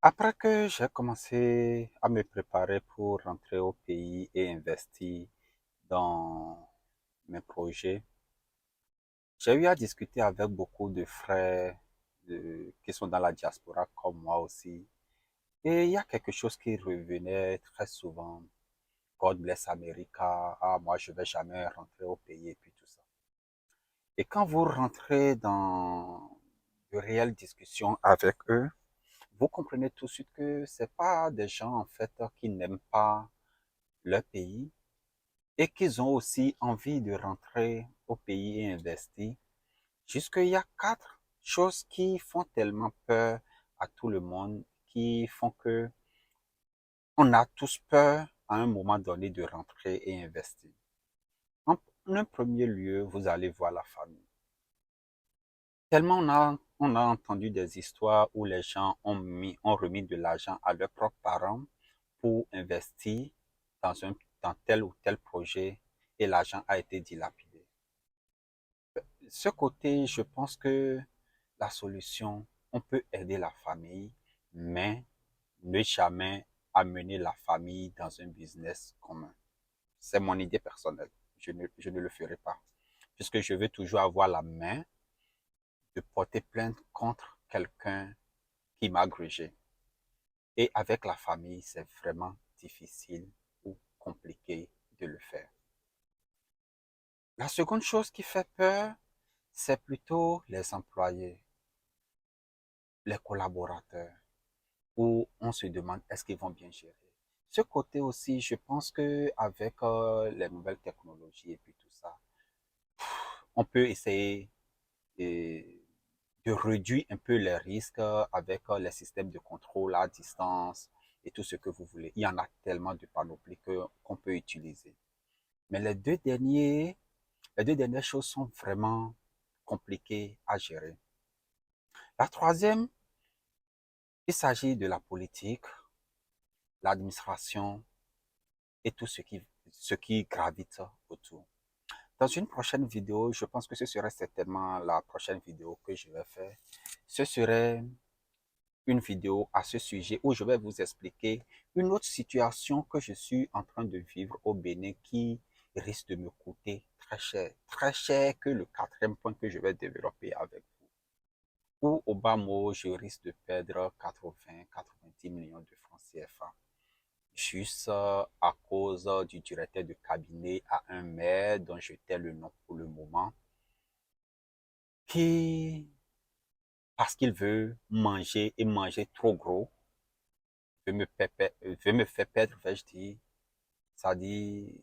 Après que j'ai commencé à me préparer pour rentrer au pays et investir dans mes projets, j'ai eu à discuter avec beaucoup de frères qui sont dans la diaspora comme moi aussi. Et il y a quelque chose qui revenait très souvent. God bless America. Ah, moi, je vais jamais rentrer au pays et puis tout ça. Et quand vous rentrez dans de réelles discussions avec eux, vous comprenez tout de suite que c'est pas des gens, en fait, qui n'aiment pas leur pays et qu'ils ont aussi envie de rentrer au pays et investir. Jusqu'il y a quatre choses qui font tellement peur à tout le monde, qui font que on a tous peur à un moment donné de rentrer et investir. En un premier lieu, vous allez voir la famille. Tellement on a entendu des histoires où les gens ont remis de l'argent à leurs propres parents pour investir dans dans tel ou tel projet et l'argent a été dilapidé. Ce côté, je pense que la solution, on peut aider la famille, mais ne jamais amener la famille dans un business commun. C'est mon idée personnelle. Je ne le ferai pas. Puisque je veux toujours avoir la main de porter plainte contre quelqu'un qui m'a grugé. Et avec la famille, c'est vraiment difficile ou compliqué de le faire. La seconde chose qui fait peur, c'est plutôt les employés, les collaborateurs, où on se demande est-ce qu'ils vont bien gérer. Ce côté aussi, je pense que avec les nouvelles technologies et puis tout ça, on peut essayer de, de réduire un peu les risques avec les systèmes de contrôle à distance et tout ce que vous voulez. Il y en a tellement de panoplies qu'on peut utiliser. Mais les deux dernières choses sont vraiment compliquées à gérer. La troisième, il s'agit de la politique, l'administration et tout ce qui gravite autour. Dans une prochaine vidéo, je pense que ce serait certainement la prochaine vidéo que je vais faire. Ce serait une vidéo à ce sujet où je vais vous expliquer une autre situation que je suis en train de vivre au Bénin qui risque de me coûter très cher que le quatrième point que je vais développer avec vous. Ou au bas mot, je risque de perdre 80-90 millions de francs CFA. Juste à cause du directeur de cabinet à un maire dont je tais le nom pour le moment, qui, parce qu'il veut manger et manger trop gros, veut me faire perdre, vais-je dire, ça dit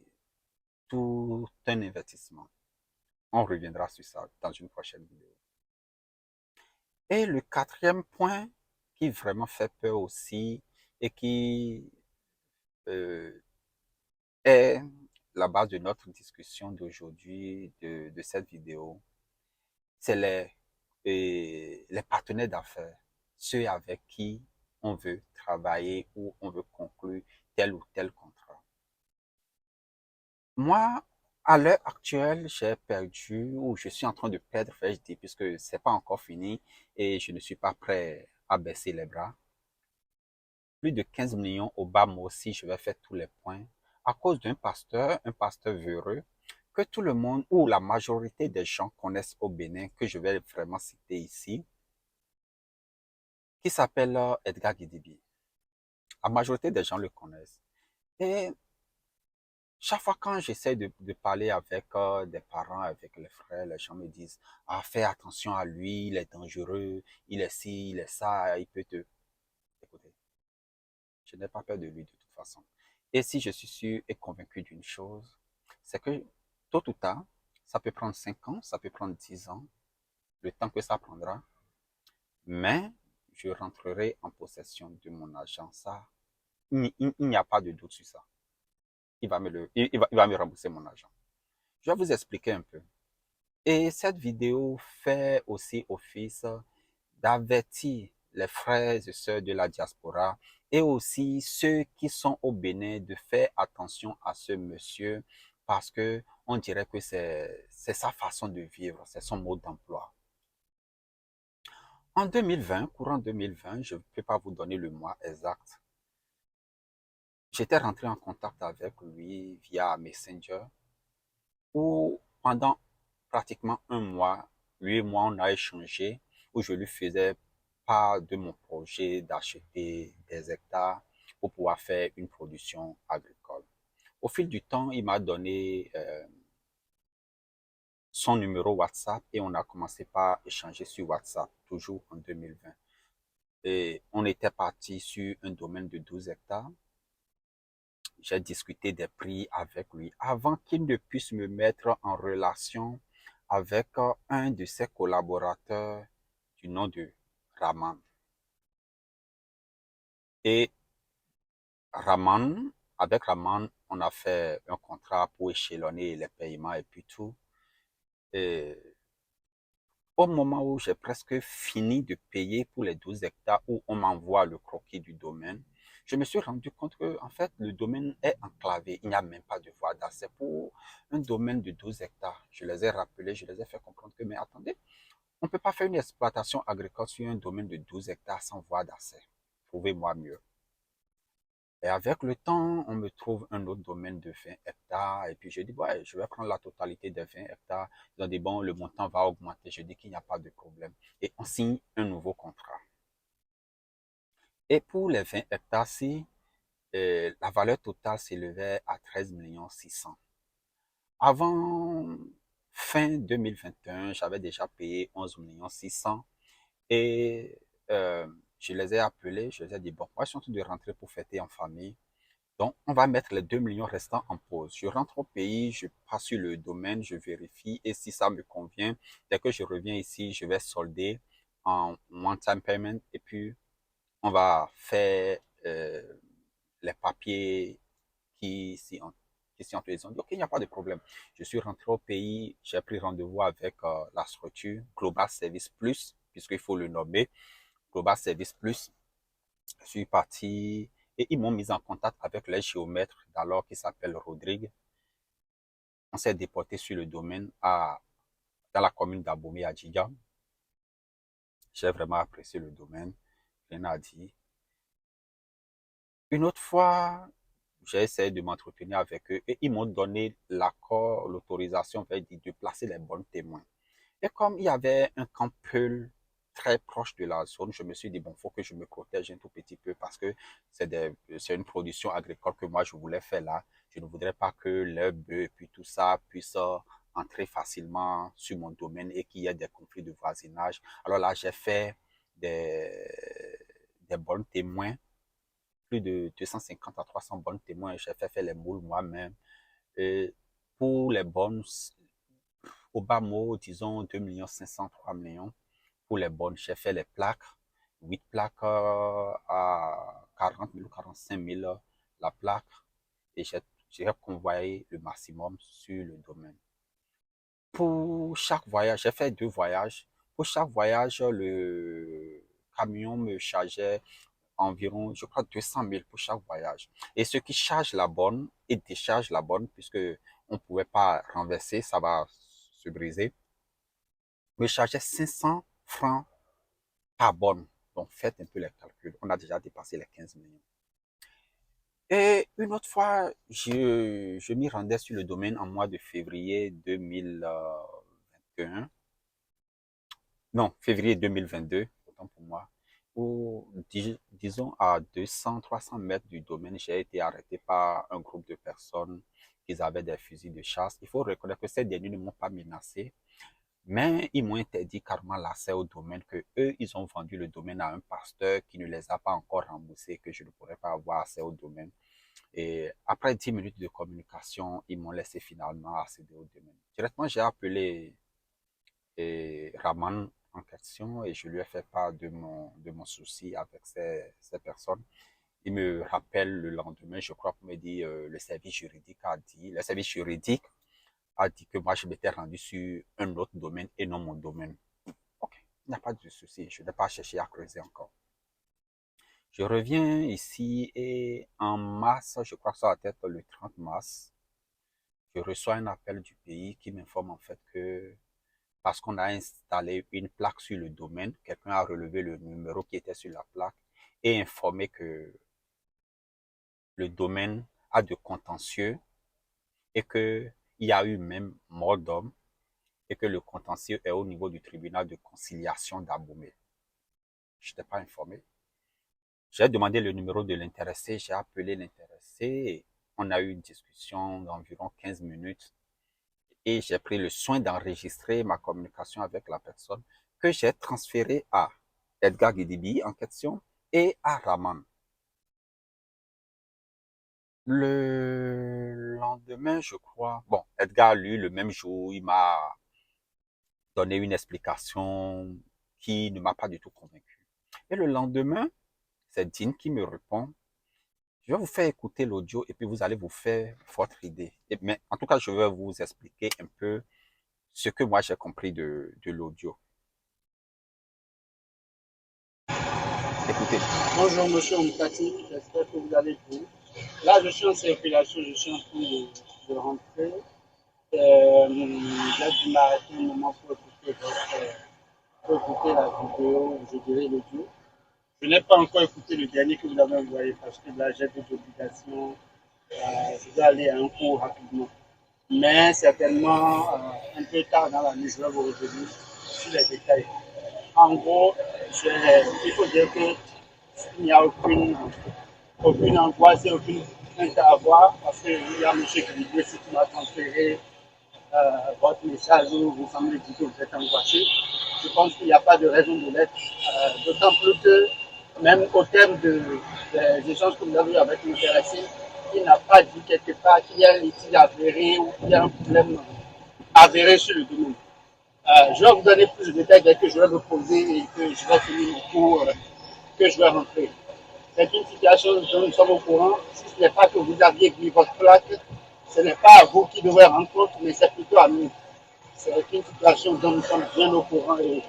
tout un investissement. On reviendra sur ça dans une prochaine vidéo. Et le quatrième point qui vraiment fait peur aussi et qui euh, est la base de notre discussion d'aujourd'hui, de cette vidéo, c'est les partenaires d'affaires, ceux avec qui on veut travailler ou on veut conclure tel ou tel contrat. Moi, à l'heure actuelle, j'ai perdu ou je suis en train de perdre, je dis, puisque c'est pas encore fini et je ne suis pas prêt à baisser les bras. Plus de 15 millions au bas, moi aussi, je vais faire tous les points à cause un pasteur véreux, que tout le monde ou la majorité des gens connaissent au Bénin, que je vais vraiment citer ici, qui s'appelle Edgar Guidibi. La majorité des gens le connaissent. Et chaque fois quand j'essaie de parler avec des parents, avec les frères, les gens me disent, ah, fais attention à lui, il est dangereux, il est ci, il est ça, il peut te... Écoutez, je n'ai pas peur de lui de toute façon. Et si je suis sûr et convaincu d'une chose, c'est que tôt ou tard, ça peut prendre 5 ans, ça peut prendre 10 ans, le temps que ça prendra, mais je rentrerai en possession de mon argent. Ça, il n'y a pas de doute sur ça. Il va me rembourser mon argent. Je vais vous expliquer un peu. Et cette vidéo fait aussi office d'avertir les frères et sœurs de la diaspora et aussi ceux qui sont au Bénin de faire attention à ce monsieur parce que On dirait que c'est sa façon de vivre, c'est son mode d'emploi. En 2020, courant 2020, je ne peux pas vous donner le mois exact. J'étais rentré en contact avec lui via Messenger où pendant pratiquement un mois, lui et moi, on a échangé où je lui faisais part de mon projet d'acheter des hectares pour pouvoir faire une production agricole. Au fil du temps, il m'a donné son numéro WhatsApp et on a commencé par échanger sur WhatsApp, toujours en 2020. Et on était parti sur un domaine de 12 hectares. J'ai discuté des prix avec lui avant qu'il ne puisse me mettre en relation avec un de ses collaborateurs du nom de Raman. Et avec Raman, on a fait un contrat pour échelonner les paiements et puis tout. Et au moment où j'ai presque fini de payer pour les 12 hectares où on m'envoie le croquis du domaine, je me suis rendu compte que, en fait, le domaine est enclavé. Il n'y a même pas de voie d'accès pour un domaine de 12 hectares. Je les ai rappelés, je les ai fait comprendre que, mais attendez, on ne peut pas faire une exploitation agricole sur un domaine de 12 hectares sans voie d'accès. Trouvez-moi mieux. Et avec le temps, on me trouve un autre domaine de 20 hectares. Et puis je dis, ouais, je vais prendre la totalité des 20 hectares. Ils ont dit, bon, le montant va augmenter. Je dis qu'il n'y a pas de problème. Et on signe un nouveau contrat. Et pour les 20 hectares-ci, la valeur totale s'élevait à 13 600 000. Avant fin 2021, j'avais déjà payé 11 600 000. Et je les ai appelés, je les ai dit, bon, moi je suis en train de rentrer pour fêter en famille. Donc, on va mettre les 2 millions restants en pause. Je rentre au pays, je passe sur le domaine, je vérifie et si ça me convient, dès que je reviens ici, je vais solder en one-time payment et puis on va faire les papiers qui s'y ont ils ont dit, OK, il n'y a pas de problème. Je suis rentré au pays, j'ai pris rendez-vous avec la structure Global Service Plus, puisqu'il faut le nommer, Global Service Plus. Je suis parti et ils m'ont mis en contact avec le géomètre d'alors qui s'appelle Rodrigue. On s'est déporté sur le domaine dans la commune d'Abomey à Djidja. J'ai vraiment apprécié le domaine, rien à dire. Une autre fois, j'ai essayé de m'entretenir avec eux et ils m'ont donné l'accord, l'autorisation de placer les bons témoins. Et comme il y avait un camp Peul très proche de la zone, je me suis dit, bon, il faut que je me protège un tout petit peu parce que c'est une production agricole que moi je voulais faire là. Je ne voudrais pas que les bœufs et puis tout ça puisse entrer facilement sur mon domaine et qu'il y ait des conflits de voisinage. Alors là, j'ai fait des, des bons témoins, plus de 250 à 300 bons témoins. J'ai fait faire les moules moi-même. Et pour les bonnes, au bas mot, disons 2 500 000, 3 millions. Pour les bonnes, j'ai fait les plaques, 8 plaques à 40 000 ou 45 000 la plaque et j'ai convoyé le maximum sur le domaine. Pour chaque voyage, j'ai fait 2 voyages. Pour chaque voyage, le camion me chargeait environ, je crois, 200 000 pour chaque voyage. Et ceux qui chargent la bonne et déchargent la bonne, puisque on ne pouvait pas renverser, ça va se briser, me chargeait 500 francs par bonne. Donc, faites un peu les calculs. On a déjà dépassé les 15 millions. Et une autre fois, je m'y rendais sur le domaine en mois de février 2021. Non, février 2022, autant pour moi. Où, disons, à 200, 300 mètres du domaine, j'ai été arrêté par un groupe de personnes qui avaient des fusils de chasse. Il faut reconnaître que ces derniers ne m'ont pas menacé. Mais ils m'ont interdit carrément l'accès au domaine, que eux, ils ont vendu le domaine à un pasteur qui ne les a pas encore remboursés, que je ne pourrais pas avoir accès au domaine. Et après 10 minutes de communication, ils m'ont laissé finalement accéder au domaine. Directement, j'ai appelé Raman en question et je lui ai fait part de mon souci avec ces personnes. Il me rappelle le lendemain, je crois, pour me dire le service juridique le service juridique a dit que moi, je m'étais rendu sur un autre domaine et non mon domaine. Ok, il n'y a pas de souci, je ne vais pas chercher à creuser encore. Je reviens ici et en mars, je crois que ça va être le 30 mars, je reçois un appel du pays qui m'informe en fait que parce qu'on a installé une plaque sur le domaine, quelqu'un a relevé le numéro qui était sur la plaque et informé que le domaine a de contentieux et qu'il y a eu même mort d'homme et que le contentieux est au niveau du tribunal de conciliation d'Abomey. Je n'étais pas informé. J'ai demandé le numéro de l'intéressé, j'ai appelé l'intéressé et on a eu une discussion d'environ 15 minutes et j'ai pris le soin d'enregistrer ma communication avec la personne que j'ai transférée à Edgar Guidibi en question et à Raman. Le lendemain, je crois, bon, Edgar, lui, le même jour, il m'a donné une explication qui ne m'a pas du tout convaincu. Et le lendemain, c'est Dean qui me répond, je vais vous faire écouter l'audio et puis vous allez vous faire votre idée. Mais en tout cas, je vais vous expliquer un peu ce que moi j'ai compris de l'audio. Écoutez. Bonjour Monsieur Oumkati, j'espère que vous allez bien. Là, je suis en circulation, je suis en train de rentrer. J'ai dû m'arrêter un moment pour écouter la vidéo, je dirais l'audio. Je n'ai pas encore écouté le dernier que vous avez envoyé parce que là, j'ai des obligations. Je dois aller à un cours rapidement. Mais certainement, un peu tard dans la nuit, je vais vous revenir sur les détails. En gros, il faut dire qu'il n'y a aucune angoisse et aucune crainte à avoir parce qu'il y a M. Guiligué qui m'a transféré votre message où vous semblez dire que vous êtes angoissé. Je pense qu'il n'y a pas de raison de l'être, d'autant plus que même au terme des échanges que vous avez eu avec l'intéressé, il n'a pas dit quelque part qu'il y a un litige avéré ou qu'il y a un problème avéré sur le domaine. Je vais vous donner plus de détails dès que je vais me poser et que je vais finir mon cours, que je vais rentrer. C'est une situation dont nous sommes au courant. Si ce n'est pas que vous aviez mis votre plaque, ce n'est pas à vous qui devez rendre compte, mais c'est plutôt à nous. C'est une situation dont nous sommes bien au courant et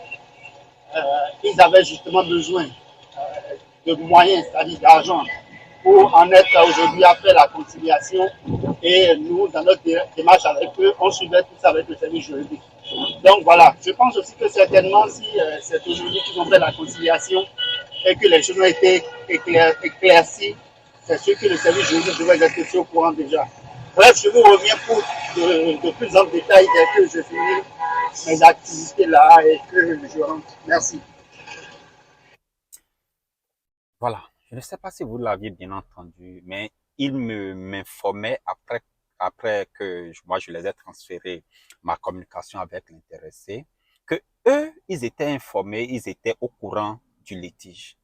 ils avaient justement besoin de moyens, c'est-à-dire d'argent, pour en être aujourd'hui à faire la conciliation. Et nous, dans notre démarche avec eux, on suivait tout ça avec le service juridique. Donc voilà, je pense aussi que certainement, si c'est aujourd'hui qu'ils ont fait la conciliation et que les choses ont été éclaircies, c'est sûr que le service juridique devrait être aussi au courant déjà. Bref, je vous reviens pour de plus en détail dès que je finis mes activités là et que je rentre. Merci. Voilà. Je ne sais pas si vous l'aviez bien entendu, mais il m'informait après que moi je les ai transféré ma communication avec l'intéressé, que eux, ils étaient informés, ils étaient au courant du litige.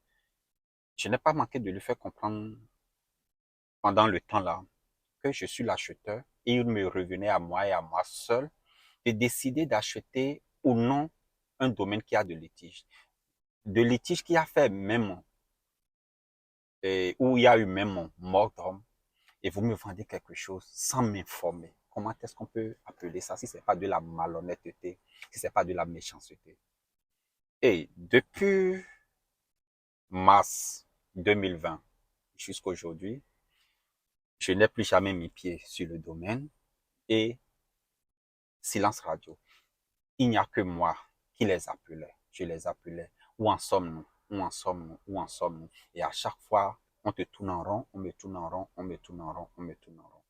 Je n'ai pas manqué de lui faire comprendre pendant le temps là que je suis l'acheteur et il me revenait à moi et à moi seul de décider d'acheter ou non un domaine qui a de litige. De litige qui a fait même, où il y a eu même mort d'homme, et vous me vendez quelque chose sans m'informer. Comment est-ce qu'on peut appeler ça si ce n'est pas de la malhonnêteté, si ce n'est pas de la méchanceté? Et depuis mars 2020 jusqu'à aujourd'hui, je n'ai plus jamais mis pied sur le domaine et silence radio. Il n'y a que moi qui les appelais. Je les appelais. Où en sommes-nous? Où en sommes-nous? Où en sommes-nous? Et à chaque fois, on te tourne en rond, on me tourne en rond, on me tourne en rond, on me tourne en rond.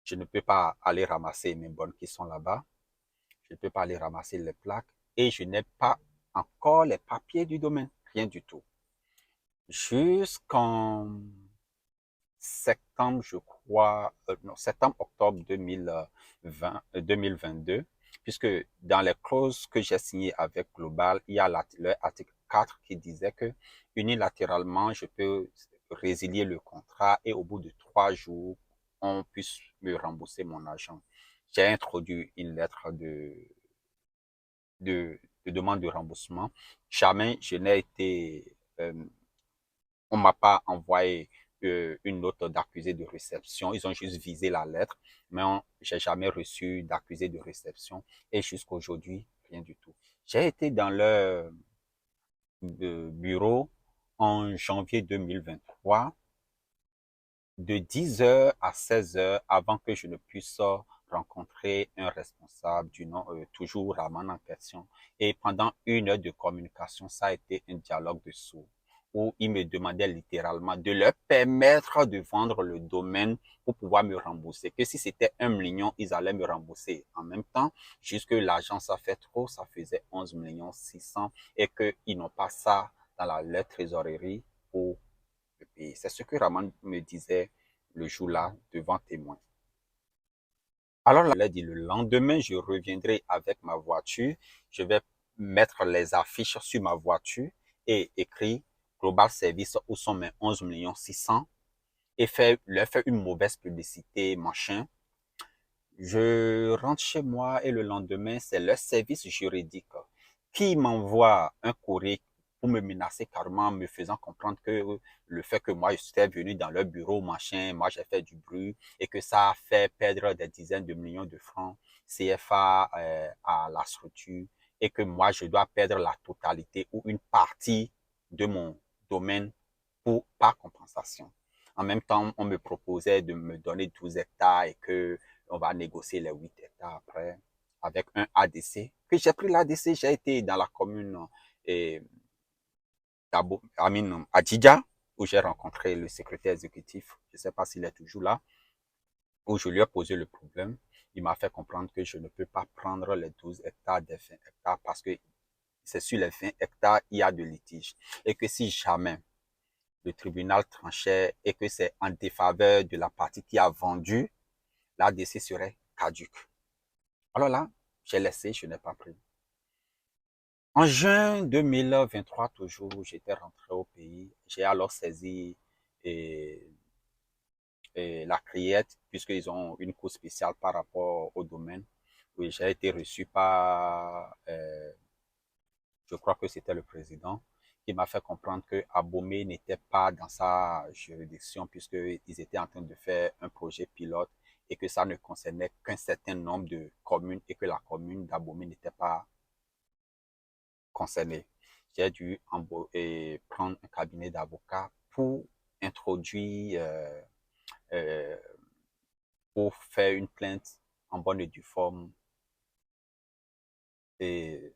Je ne peux pas aller ramasser mes bonnes qui sont là-bas. Je ne peux pas aller ramasser les plaques. Et je n'ai pas encore les papiers du domaine. Rien du tout. Jusqu'en septembre, je crois, non, septembre-octobre 2022, puisque dans les clauses que j'ai signées avec Global, il y a l'article 4 qui disait que unilatéralement, je peux résilier le contrat et au bout de 3 jours, on puisse me rembourser mon argent. J'ai introduit une lettre de demande de remboursement. Jamais je n'ai été, on m'a pas envoyé une note d'accusé de réception. Ils ont juste visé la lettre, mais j'ai jamais reçu d'accusé de réception. Et jusqu'à aujourd'hui, rien du tout. J'ai été dans leur bureau en janvier 2023 de 10 heures à 16 heures avant que je ne puisse rencontrer un responsable du nom, toujours Raman en question. Et pendant 1 heure de communication, ça a été un dialogue de sourds où il me demandait littéralement de leur permettre de vendre le domaine pour pouvoir me rembourser. Que si c'était 1 million, ils allaient me rembourser. En même temps, jusque l'agence a fait trop, ça faisait 11 millions 600 et qu'ils n'ont pas ça dans leur trésorerie pour le payer. C'est ce que Raman me disait le jour-là devant témoin. Alors là, il a dit le lendemain, je reviendrai avec ma voiture, je vais mettre les affiches sur ma voiture et écrire Global Service où sont mes 11 millions 600 et leur faire une mauvaise publicité, machin. Je rentre chez moi et le lendemain, c'est le service juridique qui m'envoie un courrier pour me menacer carrément, me faisant comprendre que le fait que moi, je suis venu dans leur bureau, machin, moi, j'ai fait du bruit et que ça a fait perdre des dizaines de millions de francs CFA à la structure et que moi, je dois perdre la totalité ou une partie de mon domaine par compensation. En même temps, on me proposait de me donner 12 hectares et que on va négocier les 8 hectares après avec un ADC. Que j'ai pris l'ADC, j'ai été dans la commune et Adidja, où j'ai rencontré le secrétaire exécutif. Je ne sais pas s'il est toujours là, où je lui ai posé le problème. Il m'a fait comprendre que je ne peux pas prendre les 12 hectares des 20 hectares parce que c'est sur les 20 hectares, il y a de litige. Et que si jamais le tribunal tranchait et que c'est en défaveur de la partie qui a vendu, l'ADC serait caduque. Alors là, j'ai laissé, je n'ai pas pris. En juin 2023, toujours, j'étais rentré au pays. J'ai alors saisi et, la criette, puisqu'ils ont une cour spéciale par rapport au domaine. Oui, j'ai été reçu par, je crois que c'était le président, qui m'a fait comprendre que Abomey n'était pas dans sa juridiction, puisqu'ils étaient en train de faire un projet pilote et que ça ne concernait qu'un certain nombre de communes et que la commune d'Abomey n'était pas concernée. J'ai dû prendre un cabinet d'avocats pour introduire, euh, pour faire une plainte en bonne et due forme. Et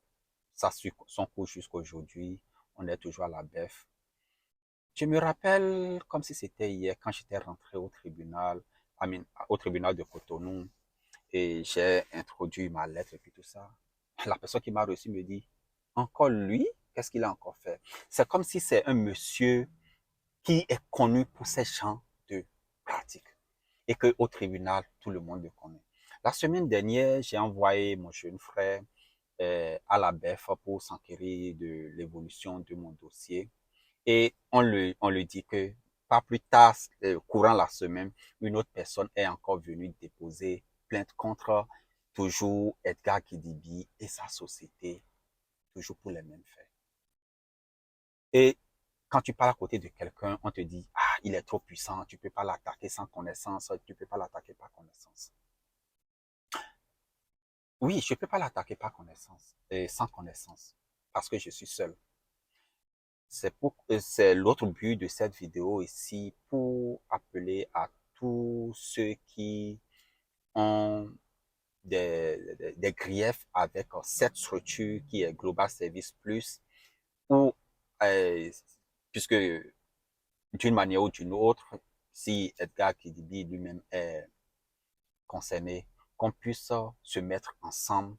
ça suit son cours jusqu'à aujourd'hui. On est toujours à la BEF. Je me rappelle comme si c'était hier quand j'étais rentré au tribunal, au tribunal de Cotonou et j'ai introduit ma lettre et puis tout ça. La personne qui m'a reçu me dit, encore lui, qu'est-ce qu'il a encore fait? C'est comme si c'est un monsieur qui est connu pour ses champs de pratique et qu'au tribunal, tout le monde le connaît. La semaine dernière, j'ai envoyé mon jeune frère à la BEF pour s'enquérir de l'évolution de mon dossier. Et on le dit que pas plus tard, courant la semaine, une autre personne est encore venue déposer plainte contre toujours Edgar Kidibi et sa société, toujours pour les mêmes faits. Et quand tu parles à côté de quelqu'un, on te dit, ah, il est trop puissant, tu ne peux pas l'attaquer sans connaissance, tu ne peux pas l'attaquer par connaissance. Oui, je ne peux pas l'attaquer par connaissance, et sans connaissance, parce que je suis seul. C'est l'autre but de cette vidéo ici pour appeler à tous ceux qui ont des griefs avec cette structure qui est Global Service Plus ou euh, puisque d'une manière ou d'une autre, si Edgar Kidibi lui-même est concerné, qu'on puisse se mettre ensemble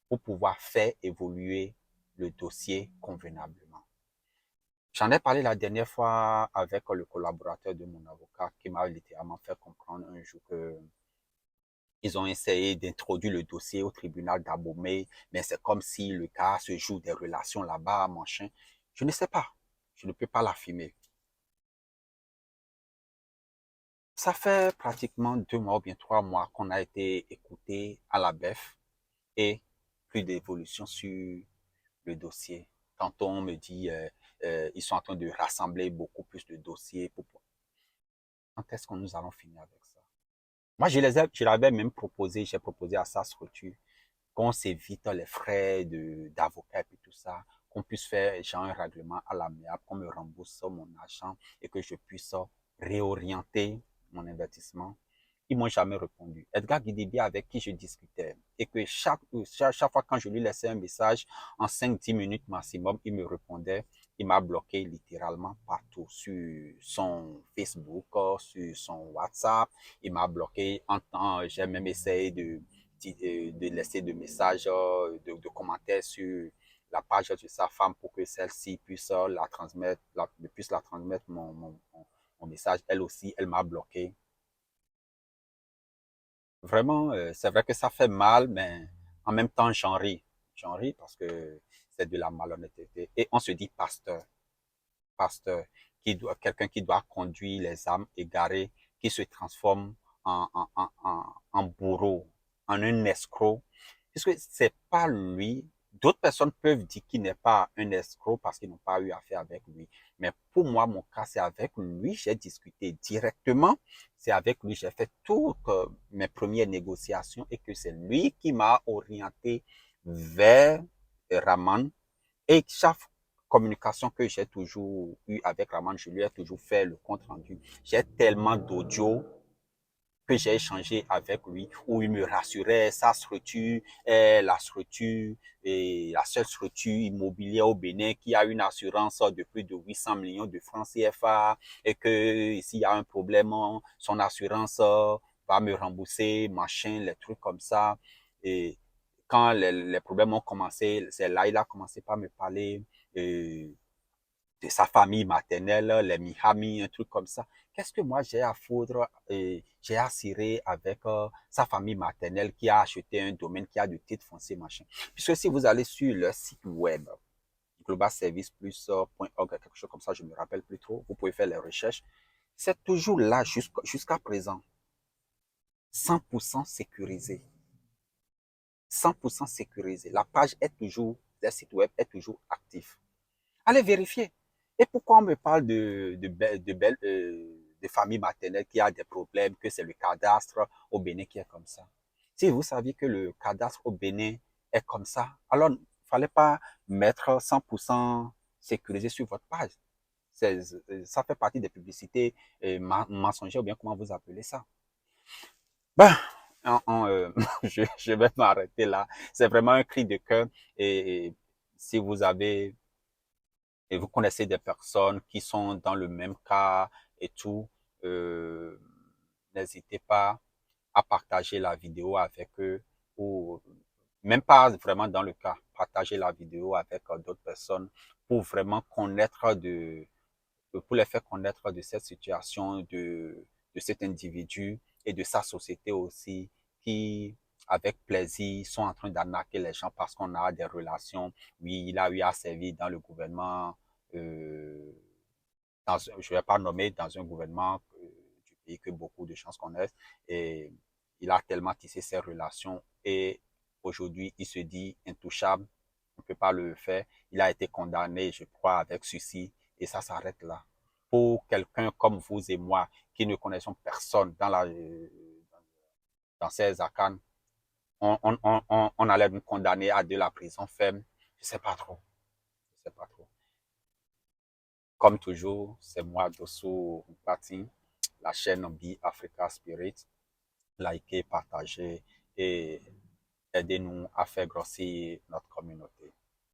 pour pouvoir faire évoluer le dossier convenablement. J'en ai parlé la dernière fois avec le collaborateur de mon avocat qui m'a littéralement fait comprendre un jour que ils ont essayé d'introduire le dossier au tribunal d'Abomey, mais c'est comme si le cas se joue des relations là-bas, machin. Je ne sais pas. Je ne peux pas l'affirmer. Ça fait pratiquement 2 mois ou bien 3 mois qu'on a été écouté à la BEF et plus d'évolution sur le dossier. Tantôt on me dit ils sont en train de rassembler beaucoup plus de dossiers. Quand est-ce que nous allons finir avec ça? Moi, je l'avais même proposé, j'ai proposé à sa structure qu'on s'évite les frais d'avocat et tout ça, qu'on puisse faire genre un règlement à l'amiable, qu'on me rembourse mon argent et que je puisse réorienter mon investissement. Ils m'ont jamais répondu. Edgar Guidibi, avec qui je discutais, et que chaque fois quand je lui laissais un message, en 5-10 minutes maximum, il me répondait. Il m'a bloqué littéralement partout, sur son Facebook, sur son WhatsApp. Il m'a bloqué en temps, j'ai même essayé de laisser des messages, de commentaires sur la page de sa femme pour que celle-ci puisse la transmettre, puisse la transmettre mon message. Elle aussi, elle m'a bloqué. Vraiment, c'est vrai que ça fait mal, mais en même temps, j'en ris. J'en ris parce que c'est de la malhonnêteté. Et on se dit pasteur, quelqu'un qui doit conduire les âmes égarées, qui se transforme en bourreau, en un escroc, puisque c'est pas lui. D'autres personnes peuvent dire qu'il n'est pas un escroc parce qu'ils n'ont pas eu affaire avec lui. Mais pour moi, mon cas, c'est avec lui. J'ai discuté directement. C'est avec lui. J'ai fait toutes mes premières négociations et que c'est lui qui m'a orienté vers Raman. Et chaque communication que j'ai toujours eue avec Raman, je lui ai toujours fait le compte rendu. J'ai tellement d'audio que j'ai échangé avec lui, où il me rassurait, sa structure est la structure, et la seule structure immobilière au Bénin qui a une assurance de plus de 800 millions de francs CFA, et que s'il y a un problème, son assurance va me rembourser, machin, les trucs comme ça. Et quand les problèmes ont commencé, c'est là il a commencé par me parler euh, de sa famille maternelle, les Mihami, un truc comme ça. Qu'est-ce que moi j'ai à foutre et j'ai à cirer avec sa famille maternelle qui a acheté un domaine, qui a du titre foncier, machin. Puisque si vous allez sur leur site web, globalserviceplus.org, quelque chose comme ça, je ne me rappelle plus trop, vous pouvez faire les recherches. C'est toujours là jusqu'à présent, 100% sécurisé. 100% sécurisé. La page est toujours, le site web est toujours actif. Allez vérifier. Et pourquoi on me parle de famille maternelle qui a des problèmes, que c'est le cadastre au Bénin qui est comme ça? Si vous saviez que le cadastre au Bénin est comme ça, alors il ne fallait pas mettre 100% sécurisé sur votre page. Ça fait partie des publicités mensongères ou bien comment vous appelez ça. Ben, je vais m'arrêter là. C'est vraiment un cri de cœur. Et si vous avez et vous connaissez des personnes qui sont dans le même cas et tout, euh, n'hésitez pas à partager la vidéo avec eux ou même pas vraiment dans le cas, partager la vidéo avec d'autres personnes pour vraiment connaître pour les faire connaître de cette situation, de cet individu et de sa société aussi qui, avec plaisir, sont en train d'arnaquer les gens parce qu'on a des relations. Oui, il a eu à servir dans le gouvernement, euh, je ne vais pas nommer dans un gouvernement du pays que beaucoup de gens connaissent. Et il a tellement tissé ses relations et aujourd'hui, il se dit intouchable. On ne peut pas le faire. Il a été condamné, je crois, avec sursis et ça s'arrête là. Pour quelqu'un comme vous et moi qui ne connaissons personne dans ces arcanes, on allait nous condamner à de la prison ferme. Je ne sais pas trop. Je sais pas trop. Comme toujours, c'est moi, Dossou Mpati, la chaîne Be Africa Spirit. Likez, partagez et aidez-nous à faire grossir notre communauté.